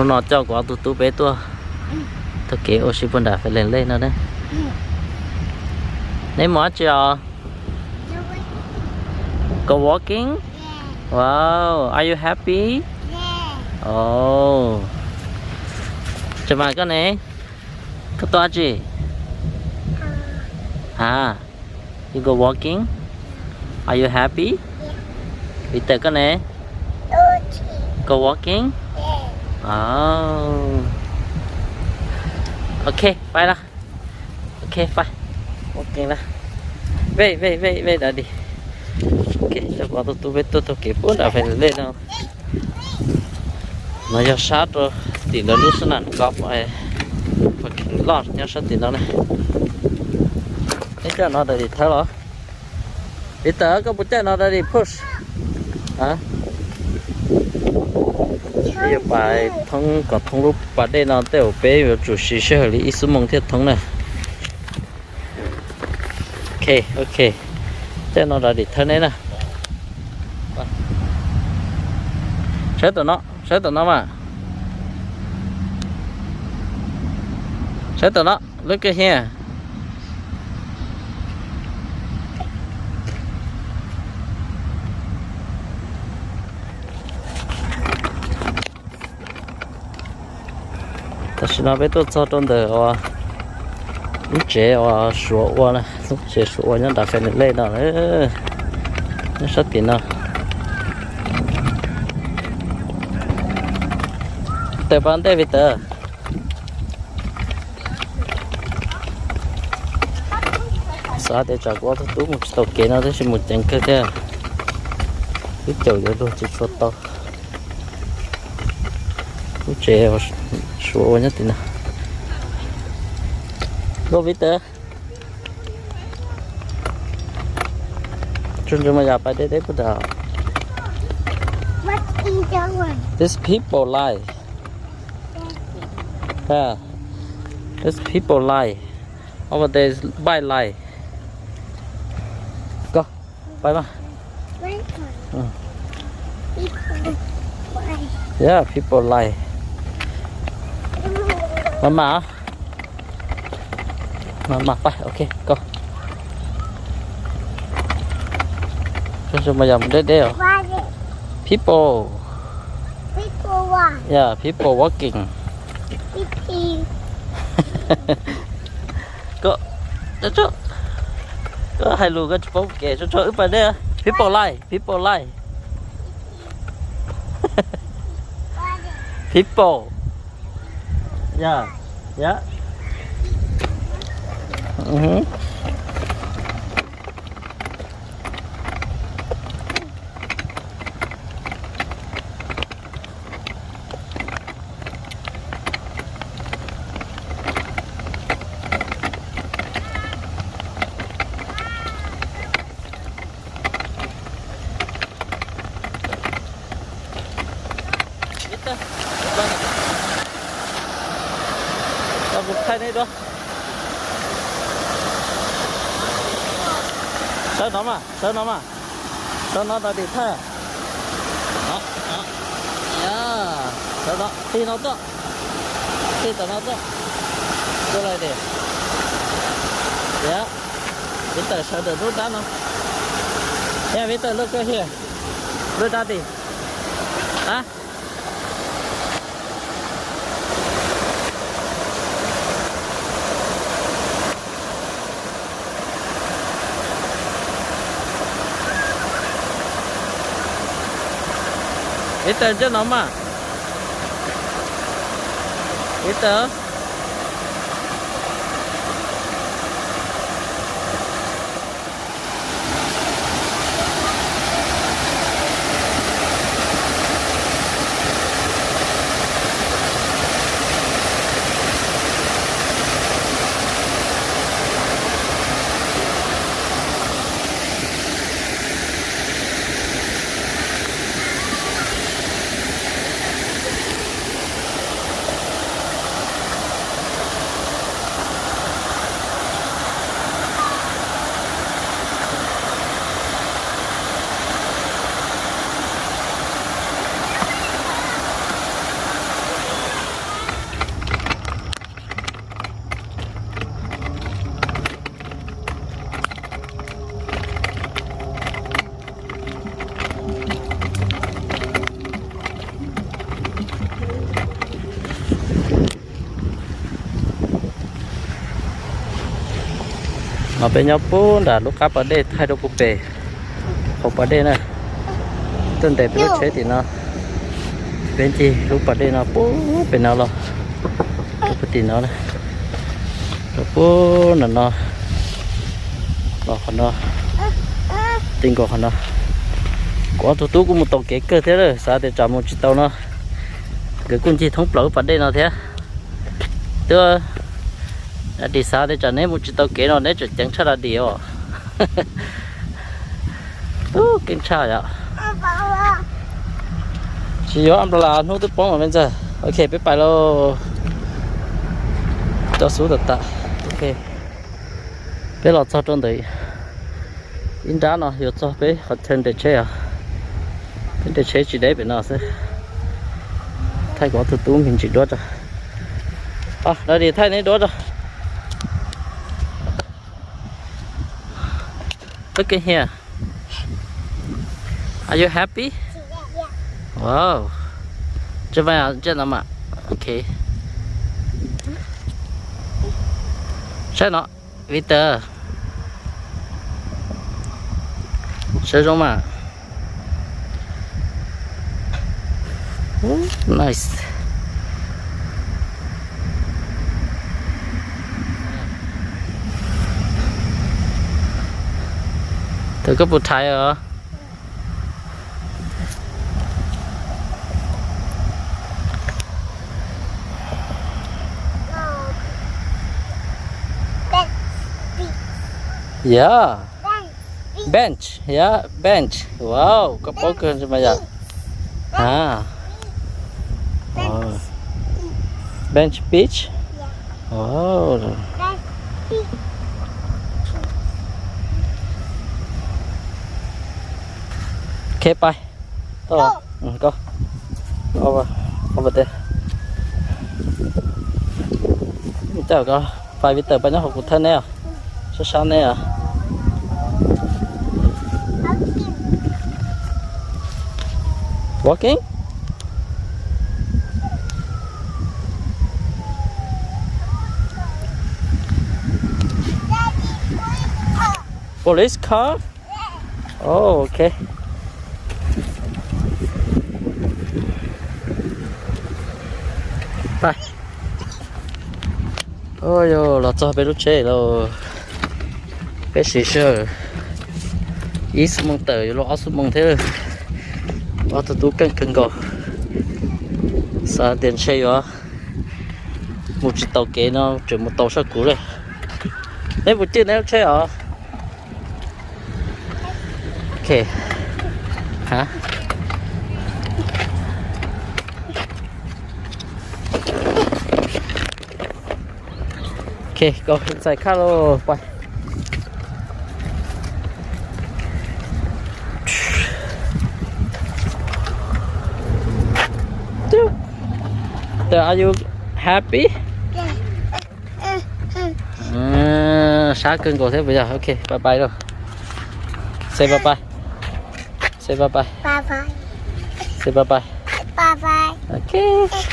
nó cho quả tụt tụt bé tua thực kế ô xí bún đã phải lên lên nữa đấy nếu mỏ cho go walking wow are you happy oh cho mà cái này cái toa gì you go walking are you happy bị tớ cái này go walking oh ok phải lah ok phải ok lah về đã đi ok cho qua tôi biết tôi kịp bữa đã phải lên đâu nó giờ sát rồi thì nó lúc sáng có phải lót nhá sát thì nó này cái cho nó đã đi theo đó đi tới có một cái nó đã đi push hả bây giờ bài thông còn thông lúc bài đây nó đều bé và chủ sĩ sẽ hợp lý ý số mong thiết thông này ok thế nó đã đi thân đấy nè sẽ tụi nó mà sẽ tụi nó look at here但是那边都找到的哇，你这哇说我呢，这说我让打飞的累到了，那啥点呢？对方对不对？啥的找我都都没找给那都是没见个的，你走的都只说到。这我说我nhất định nào go Victor chúng mà gặp đây đấy bây giờ these people lie yeah these people lie over there is by lie go bye bye yeah people lie Mama bye okay go chúng mà dòng đây đây people what yeah people walking go cho có hai lù cái bóng kẻ cho ướp vào đây people lie people yeah một thay đây đó sao nó đã đi thay đó sao đó thì nó đó thì tao nó đó cái này đi yeah bây giờ sao được rút đá không yeah bây giờ look here rút đá đi hả Peter cho nó mà Peter mà bên nhau bún đã lúc cá bờ đây thay đồ búp bê không bờ đây nè tên đẹp lúc chế thì nó bên chi lúc bờ đây nó bún bên nào lo lúc bờ nó nè bún là nó còn nó tình còn nó có tụi tôi cũng một tàu kế cơ thế rồi sao để chọn một chiếc tàu nó cái con chi thống lẩu bờ đây nó thế tôi đi xa để cho nên một chiếc tàu kế nó để cho chẳng chắc là điều kinh cha vậy chỉ có ăn là nó tôi bóng ở bên giờ ok bye bye lo cho số được ta ok bây giờ cho trong đấy in ra nó hiểu cho bé họ thêm để chơi à thêm để chơi chỉ để bên nào sẽ thay có từ tú mình chỉ đốt rồi à đây thì thay này đốt rồi. Look at here. Are you happy? Wow. Cho vậy à, cho nó mà. Okay. Sao nó? Victor. Sao rồi mà? Nice. Thử có bụt thái ở yeah bench yeah bench wow có bó cơn cho mày à à oh. Bench beach wow okay bye go go over there chào con vài vị tờ bao nhiêu học của thân nè sao sao nè walking police car oh okay bye ôi yo là cho bé lúc chơi rồi bé xì sơ ý số mong tờ lo số mong thế rồi ở tụi tôi cân cân gò sao tiền chơi đó một chiếc tàu kế nó chuyển một tàu sao cũ rồi đấy một chiếc này chơi hả ok hả okay, go inside Carlo. Bye. Are you happy? Sáng cưng cổ thế bây giờ. Ok, bye bye rồi. Say bye bye. Say bye bye. Bye bye. Say bye bye. Bye bye. Okay.